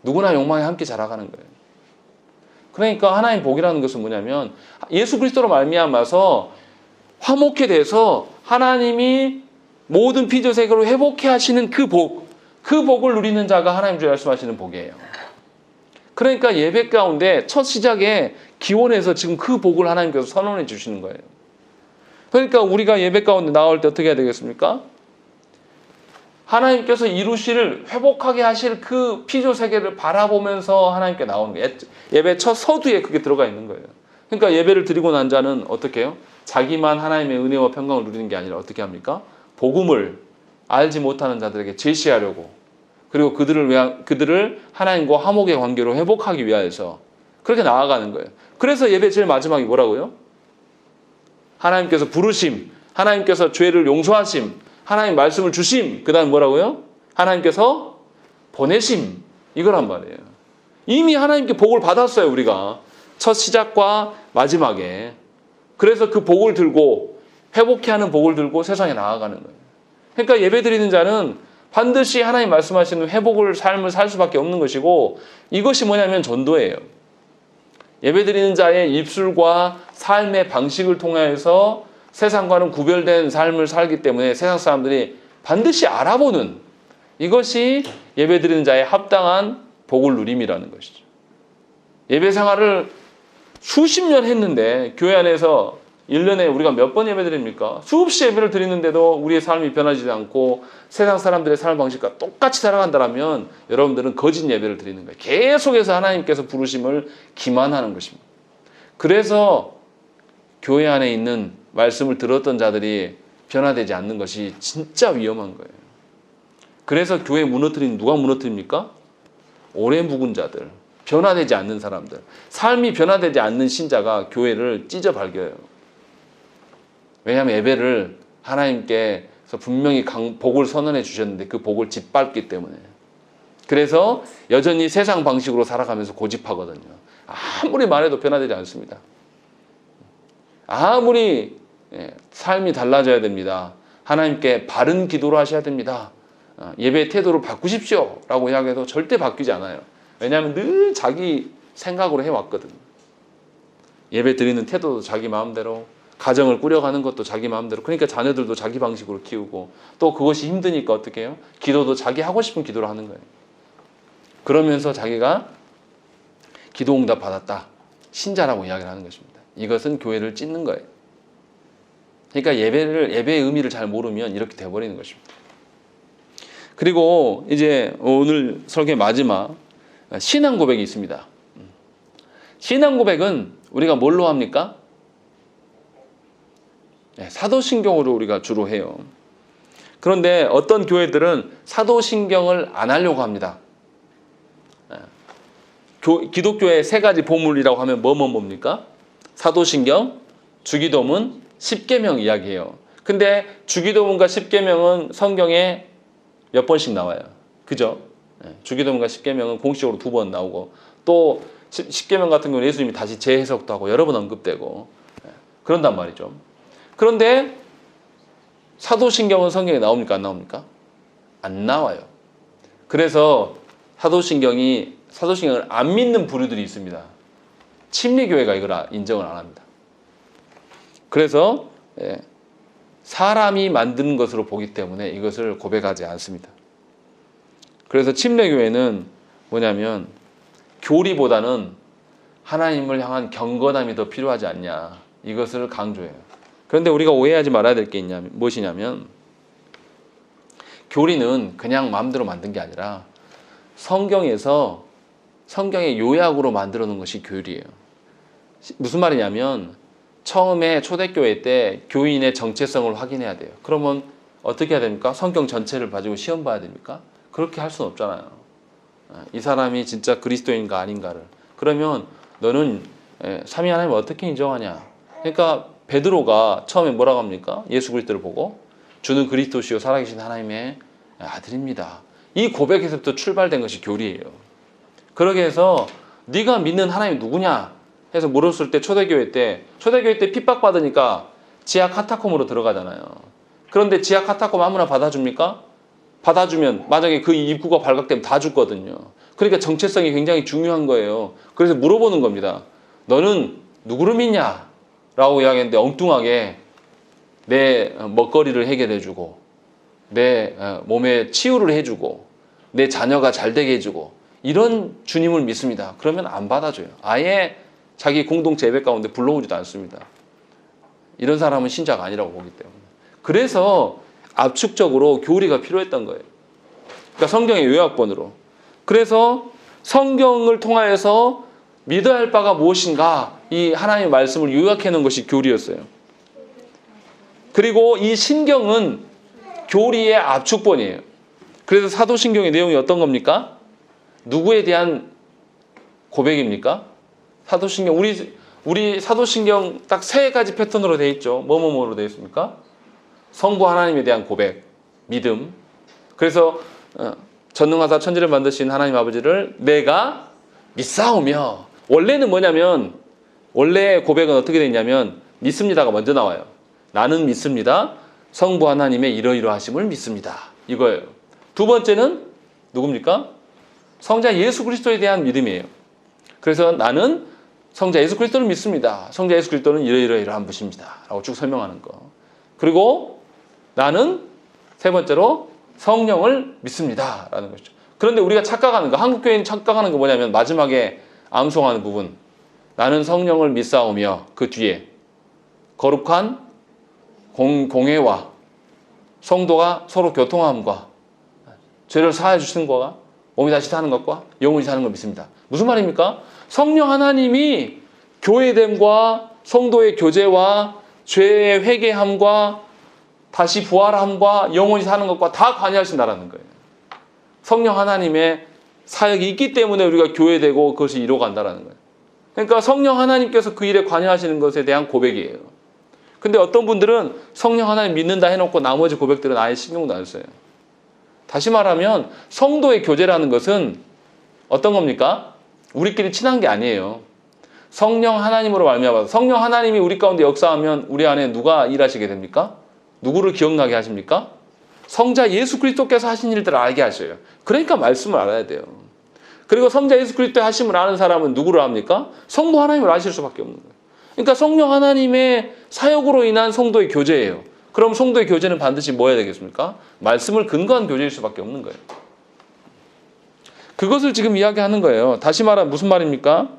누구나 욕망이 함께 자라가는 거예요. 그러니까 하나님 복이라는 것은 뭐냐면 예수 그리스도로 말미암아서 화목해 돼서 하나님이 모든 피조 세계로 회복해 하시는 그 복, 그 복을 누리는 자가 하나님 주 말씀하시는 복이에요. 그러니까 예배 가운데 첫 시작에 기원해서 지금 그 복을 하나님께서 선언해 주시는 거예요. 그러니까 우리가 예배 가운데 나올 때 어떻게 해야 되겠습니까? 하나님께서 이루실, 회복하게 하실 그 피조 세계를 바라보면서 하나님께 나오는 거예요. 예배 첫 서두에 그게 들어가 있는 거예요. 그러니까 예배를 드리고 난 자는 어떻게 해요? 자기만 하나님의 은혜와 평강을 누리는 게 아니라 어떻게 합니까? 복음을 알지 못하는 자들에게 제시하려고, 그리고 그들을 하나님과 화목의 관계로 회복하기 위하여서 그렇게 나아가는 거예요. 그래서 예배 제일 마지막이 뭐라고요? 하나님께서 부르심, 하나님께서 죄를 용서하심, 하나님 말씀을 주심, 그 다음 뭐라고요? 하나님께서 보내심, 이거란 말이에요. 이미 하나님께 복을 받았어요, 우리가. 첫 시작과 마지막에. 그래서 그 복을 들고, 회복해 하는 복을 들고 세상에 나아가는 거예요. 그러니까 예배 드리는 자는 반드시 하나님 말씀하시는 회복을, 삶을 살 수밖에 없는 것이고, 이것이 뭐냐면 전도예요. 예배 드리는 자의 입술과 삶의 방식을 통해서 세상과는 구별된 삶을 살기 때문에 세상 사람들이 반드시 알아보는, 이것이 예배 드리는 자의 합당한 복을 누림이라는 것이죠. 예배 생활을 수십 년 했는데 교회 안에서 1년에 우리가 몇 번 예배 드립니까? 수없이 예배를 드리는데도 우리의 삶이 변하지 않고 세상 사람들의 삶 방식과 똑같이 살아간다면 여러분들은 거짓 예배를 드리는 거예요. 계속해서 하나님께서 부르심을 기만하는 것입니다. 그래서 교회 안에 있는 말씀을 들었던 자들이 변화되지 않는 것이 진짜 위험한 거예요. 그래서 교회 무너뜨리는, 누가 무너뜨립니까? 오래 묵은 자들, 변화되지 않는 사람들, 삶이 변화되지 않는 신자가 교회를 찢어 발겨요. 왜냐하면 예배를 하나님께서 분명히 복을 선언해 주셨는데 그 복을 짓밟기 때문에. 그래서 여전히 세상 방식으로 살아가면서 고집하거든요. 아무리 말해도 변화되지 않습니다. 아무리 삶이 달라져야 됩니다. 하나님께 바른 기도를 하셔야 됩니다. 예배의 태도를 바꾸십시오 라고 이야기해도 절대 바뀌지 않아요. 왜냐하면 늘 자기 생각으로 해왔거든요. 예배 드리는 태도도 자기 마음대로, 가정을 꾸려가는 것도 자기 마음대로, 그러니까 자녀들도 자기 방식으로 키우고, 또 그것이 힘드니까 어떻게 해요? 기도도 자기 하고 싶은 기도를 하는 거예요. 그러면서 자기가 기도 응답 받았다, 신자라고 이야기를 하는 것입니다. 이것은 교회를 찢는 거예요. 그러니까 예배의 의미를 잘 모르면 이렇게 돼버리는 것입니다. 그리고 이제 오늘 설교의 마지막 신앙 고백이 있습니다. 신앙 고백은 우리가 뭘로 합니까? 사도신경으로 우리가 주로 해요. 그런데 어떤 교회들은 사도신경을 안 하려고 합니다. 기독교의 세 가지 보물이라고 하면 뭡니까? 사도신경, 주기도문, 십계명 이야기해요. 근데 주기도문과 십계명은 성경에 몇 번씩 나와요. 그죠? 주기도문과 십계명은 공식적으로 2번 나오고, 또 십계명 같은 경우는 예수님이 다시 재해석도 하고 여러 번 언급되고 그런단 말이죠. 그런데 사도신경은 성경에 나옵니까? 안 나옵니까? 안 나와요. 그래서 사도신경을 안 믿는 부류들이 있습니다. 침례교회가 이걸 인정을 안 합니다. 그래서 사람이 만드는 것으로 보기 때문에 이것을 고백하지 않습니다. 그래서 침례교회는 뭐냐면 교리보다는 하나님을 향한 경건함이 더 필요하지 않냐, 이것을 강조해요. 그런데 우리가 오해하지 말아야 될 게 무엇이냐면 교리는 그냥 마음대로 만든 게 아니라 성경에서 성경의 요약으로 만들어 놓은 것이 교리예요. 무슨 말이냐면 처음에 초대교회 때 교인의 정체성을 확인해야 돼요. 그러면 어떻게 해야 됩니까? 성경 전체를 가지고 시험 봐야 됩니까? 그렇게 할 수는 없잖아요. 이 사람이 진짜 그리스도인가 아닌가를. 그러면 너는 삼위 하나님을 어떻게 인정하냐? 그러니까 베드로가 처음에 뭐라고 합니까? 예수 그리스도를 보고 주는 그리스도시요 살아계신 하나님의 아들입니다. 이 고백에서부터 출발된 것이 교리예요. 그러게 해서 네가 믿는 하나님이 누구냐 해서 물었을 때 초대교회 때 핍박받으니까 지하 카타콤으로 들어가잖아요. 그런데 지하 카타콤 아무나 받아줍니까? 받아주면 만약에 그 입구가 발각되면 다 죽거든요. 그러니까 정체성이 굉장히 중요한 거예요. 그래서 물어보는 겁니다. 너는 누구를 믿냐? 라고 이야기했는데 엉뚱하게 내 먹거리를 해결해주고 내 몸에 치유를 해주고 내 자녀가 잘 되게 해주고 이런 주님을 믿습니다. 그러면 안 받아줘요. 아예 자기 공동체 예배 가운데 불러오지도 않습니다. 이런 사람은 신자가 아니라고 보기 때문에. 그래서 압축적으로 교리가 필요했던 거예요. 그러니까 성경의 요약본으로. 그래서 성경을 통하여서 믿어야 할 바가 무엇인가, 이 하나님의 말씀을 요약해 놓은 것이 교리였어요. 그리고 이 신경은 교리의 압축본이에요. 그래서 사도신경의 내용이 어떤 겁니까? 누구에 대한 고백입니까? 사도신경, 우리 사도신경 딱 세 가지 패턴으로 되어 있죠. 뭐로 되어 있습니까? 성부 하나님에 대한 고백, 믿음. 그래서 전능하사 천지를 만드신 하나님 아버지를 내가 믿사오며, 원래는 뭐냐면 원래 고백은 어떻게 되어 있냐면 믿습니다가 먼저 나와요. 나는 믿습니다. 성부 하나님의 이러이러하심을 믿습니다. 이거예요. 두 번째는 누굽니까? 성자 예수 그리스도에 대한 믿음이에요. 그래서 나는 성자 예수 그리스도를 믿습니다. 성자 예수 그리스도는 이러이러한 분이십니다. 라고 쭉 설명하는 거. 그리고 나는 세 번째로 성령을 믿습니다. 라는 것이죠. 그런데 우리가 착각하는 거, 한국교회는 착각하는 거 뭐냐면 마지막에 암송하는 부분. 나는 성령을 믿사오며 그 뒤에 거룩한 공회와 성도가 서로 교통함과 죄를 사하여 주시는 것과 몸이 다시 사는 것과 영원히 사는 걸 믿습니다. 무슨 말입니까? 성령 하나님이 교회됨과 성도의 교제와 죄의 회개함과 다시 부활함과 영원히 사는 것과 다 관여하신다라는 거예요. 성령 하나님의 사역이 있기 때문에 우리가 교회되고 그것이 이루어간다라는 거예요. 그러니까 성령 하나님께서 그 일에 관여하시는 것에 대한 고백이에요. 근데 어떤 분들은 성령 하나님 믿는다 해놓고 나머지 고백들은 아예 신경도 안 써요. 다시 말하면 성도의 교제라는 것은 어떤 겁니까? 우리끼리 친한 게 아니에요. 성령 하나님으로 말미암아서 성령 하나님이 우리 가운데 역사하면 우리 안에 누가 일하시게 됩니까? 누구를 기억나게 하십니까? 성자 예수 그리스도께서 하신 일들을 알게 하셔요. 그러니까 말씀을 알아야 돼요. 그리고 성자 예수 그리스도의 하심을 아는 사람은 누구를 압니까? 성도 하나님을 아실 수밖에 없는 거예요. 그러니까 성령 하나님의 사역으로 인한 성도의 교제예요. 그럼 성도의 교제는 반드시 뭐 해야 되겠습니까? 말씀을 근거한 교제일 수밖에 없는 거예요. 그것을 지금 이야기하는 거예요. 다시 말하면 무슨 말입니까?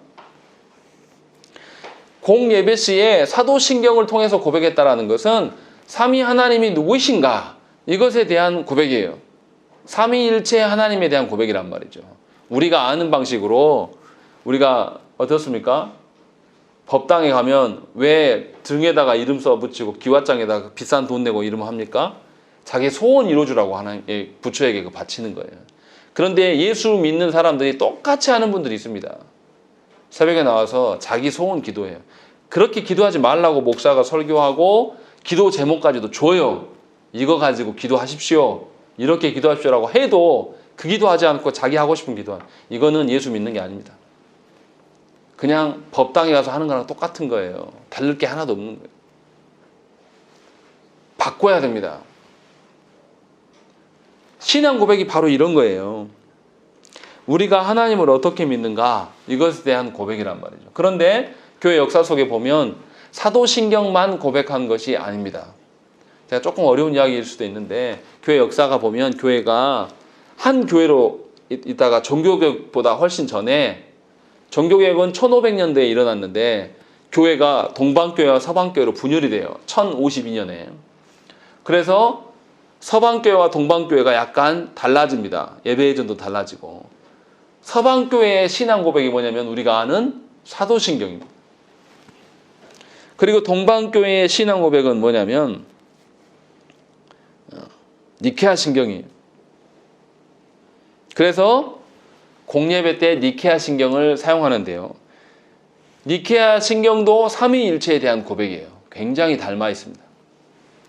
공예배 시에 사도신경을 통해서 고백했다라는 것은 삼위 하나님이 누구이신가? 이것에 대한 고백이에요. 삼위일체 하나님에 대한 고백이란 말이죠. 우리가 아는 방식으로 우리가 어떻습니까? 법당에 가면 왜 등에다가 이름 써 붙이고 기와장에다가 비싼 돈 내고 이름 합니까? 자기 소원 이루어주라고 하나님 부처에게 그 바치는 거예요. 그런데 예수 믿는 사람들이 똑같이 하는 분들이 있습니다. 새벽에 나와서 자기 소원 기도해요. 그렇게 기도하지 말라고 목사가 설교하고 기도 제목까지도 줘요. 이거 가지고 기도하십시오. 이렇게 기도하십시오라고 해도 그 기도하지 않고 자기 하고 싶은 기도하는, 이거는 예수 믿는 게 아닙니다. 그냥 법당에 가서 하는 거랑 똑같은 거예요. 다를 게 하나도 없는 거예요. 바꿔야 됩니다. 신앙 고백이 바로 이런 거예요. 우리가 하나님을 어떻게 믿는가, 이것에 대한 고백이란 말이죠. 그런데 교회 역사 속에 보면 사도신경만 고백한 것이 아닙니다. 제가 조금 어려운 이야기일 수도 있는데 교회 역사가 보면 교회가 한 교회로 있다가 종교개혁보다 훨씬 전에 종교개혁은 1500년대에 일어났는데 교회가 동방교회와 서방교회로 분열이 돼요. 1052년에. 그래서 서방교회와 동방교회가 약간 달라집니다. 예배의 전도 달라지고. 서방교회의 신앙 고백이 뭐냐면 우리가 아는 사도신경입니다. 그리고 동방교회의 신앙 고백은 뭐냐면 니케아 신경이에요. 그래서 공예배 때 니케아 신경을 사용하는데요. 니케아 신경도 삼위일체에 대한 고백이에요. 굉장히 닮아 있습니다.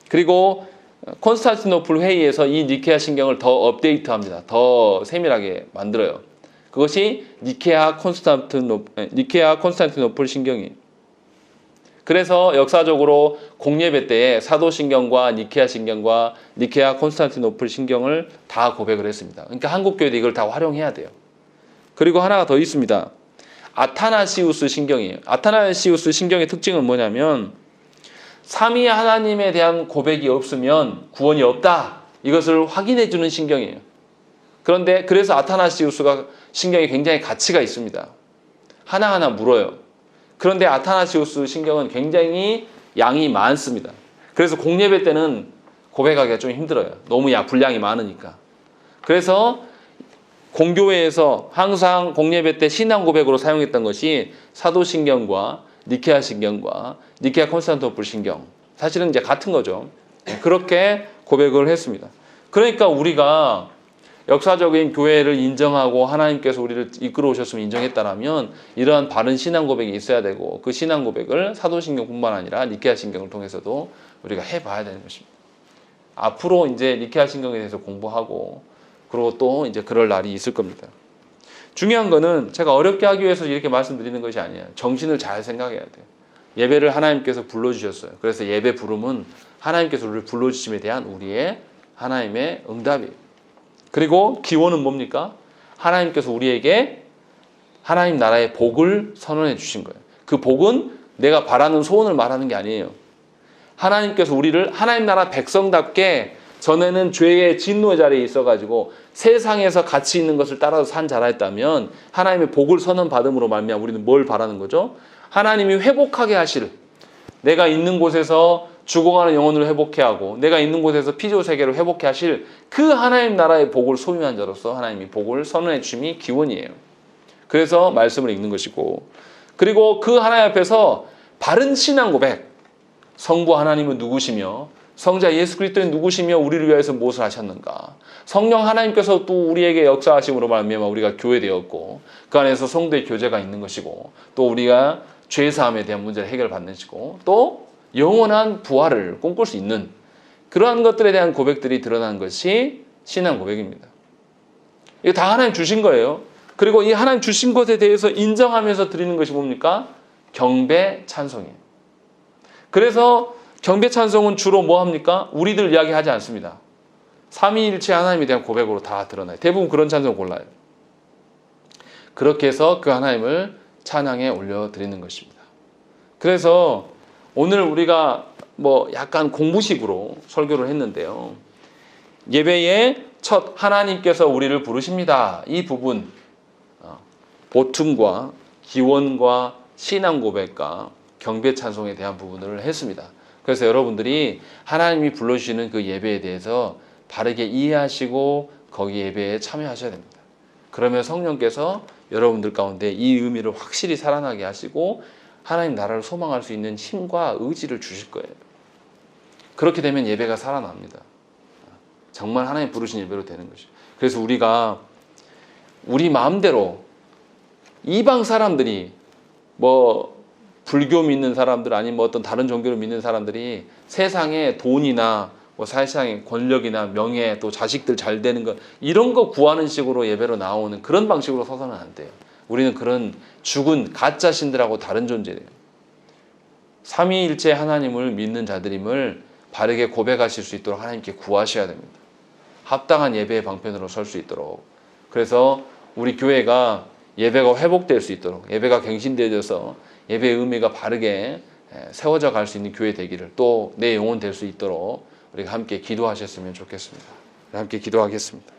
그리고 콘스탄티노플 회의에서 이 니케아 신경을 더 업데이트합니다. 더 세밀하게 만들어요. 그것이 니케아 콘스탄티노플 신경이에요. 그래서 역사적으로 공예배 때에 사도신경과 니케아 신경과 니케아 콘스탄티노플 신경을 다 고백을 했습니다. 그러니까 한국교회도 이걸 다 활용해야 돼요. 그리고 하나가 더 있습니다. 아타나시우스 신경이에요. 아타나시우스 신경의 특징은 뭐냐면 삼위 하나님에 대한 고백이 없으면 구원이 없다. 이것을 확인해 주는 신경이에요. 그런데 그래서 아타나시우스가 신경이 굉장히 가치가 있습니다. 하나하나 물어요. 그런데 아타나시우스 신경은 굉장히 양이 많습니다. 그래서 공예배 때는 고백하기가 좀 힘들어요. 너무 분량이 많으니까. 그래서 공교회에서 항상 공예배 때 신앙 고백으로 사용했던 것이 사도신경과 니케아 신경과 니케아 콘스탄티노플 신경. 사실은 이제 같은 거죠. 그렇게 고백을 했습니다. 그러니까 우리가 역사적인 교회를 인정하고 하나님께서 우리를 이끌어 오셨으면 인정했다라면 이러한 바른 신앙 고백이 있어야 되고 그 신앙 고백을 사도신경뿐만 아니라 니케아 신경을 통해서도 우리가 해봐야 되는 것입니다. 앞으로 이제 니케아 신경에 대해서 공부하고 그리고 또 이제 그럴 날이 있을 겁니다. 중요한 거는 제가 어렵게 하기 위해서 이렇게 말씀드리는 것이 아니에요. 정신을 잘 생각해야 돼요. 예배를 하나님께서 불러주셨어요. 그래서 예배 부름은 하나님께서 우리를 불러주심에 대한 우리의 하나님의 응답이에요. 그리고 기원은 뭡니까? 하나님께서 우리에게 하나님 나라의 복을 선언해 주신 거예요. 그 복은 내가 바라는 소원을 말하는 게 아니에요. 하나님께서 우리를 하나님 나라 백성답게 전에는 죄의 진노의 자리에 있어가지고 세상에서 가치 있는 것을 따라서 산 자라였다면 하나님의 복을 선언받음으로 말미암아 우리는 뭘 바라는 거죠? 하나님이 회복하게 하실, 내가 있는 곳에서 죽어가는 영혼을 회복해 하고 내가 있는 곳에서 피조 세계를 회복해 하실 그 하나님 나라의 복을 소유한 자로서 하나님이 복을 선언해 주심이 기원이에요. 그래서 말씀을 읽는 것이고, 그리고 그 하나님 앞에서 바른 신앙 고백, 성부 하나님은 누구시며 성자 예수 그리스도는 누구시며 우리를 위해서 무엇을 하셨는가, 성령 하나님께서 또 우리에게 역사하심으로 말미암아 우리가 교회되었고 그 안에서 성도의 교제가 있는 것이고 또 우리가 죄사함에 대한 문제를 해결받는 것이고 또 영원한 부활을 꿈꿀 수 있는 그러한 것들에 대한 고백들이 드러난 것이 신앙 고백입니다. 이거 다 하나님 주신 거예요. 그리고 이 하나님 주신 것에 대해서 인정하면서 드리는 것이 뭡니까? 경배 찬송이에요. 그래서 경배 찬송은 주로 뭐 합니까? 우리들 이야기하지 않습니다. 삼위일체 하나님에 대한 고백으로 다 드러나요. 대부분 그런 찬송을 골라요. 그렇게 해서 그 하나님을 찬양에 올려드리는 것입니다. 그래서 오늘 우리가 뭐 약간 공부식으로 설교를 했는데요. 예배의 첫 하나님께서 우리를 부르십니다. 이 부분, 보툼과 기원과 신앙 고백과 경배 찬송에 대한 부분을 했습니다. 그래서 여러분들이 하나님이 불러주시는 그 예배에 대해서 바르게 이해하시고 거기 예배에 참여하셔야 됩니다. 그러면 성령께서 여러분들 가운데 이 의미를 확실히 살아나게 하시고 하나님 나라를 소망할 수 있는 힘과 의지를 주실 거예요. 그렇게 되면 예배가 살아납니다. 정말 하나님 부르신 예배로 되는 것이죠. 그래서 우리가 우리 마음대로 이방 사람들이 뭐 불교 믿는 사람들 아니면 어떤 다른 종교를 믿는 사람들이 세상에 돈이나 뭐 세상에 권력이나 명예 또 자식들 잘 되는 것 이런 거 구하는 식으로 예배로 나오는 그런 방식으로 서서는 안 돼요. 우리는 그런 죽은 가짜 신들하고 다른 존재예요. 삼위일체 하나님을 믿는 자들임을 바르게 고백하실 수 있도록 하나님께 구하셔야 됩니다. 합당한 예배의 방편으로 설 수 있도록. 그래서 우리 교회가 예배가 회복될 수 있도록, 예배가 갱신되어져서 예배의 의미가 바르게 세워져 갈 수 있는 교회 되기를, 또 내 영혼 될 수 있도록 우리가 함께 기도하셨으면 좋겠습니다. 함께 기도하겠습니다.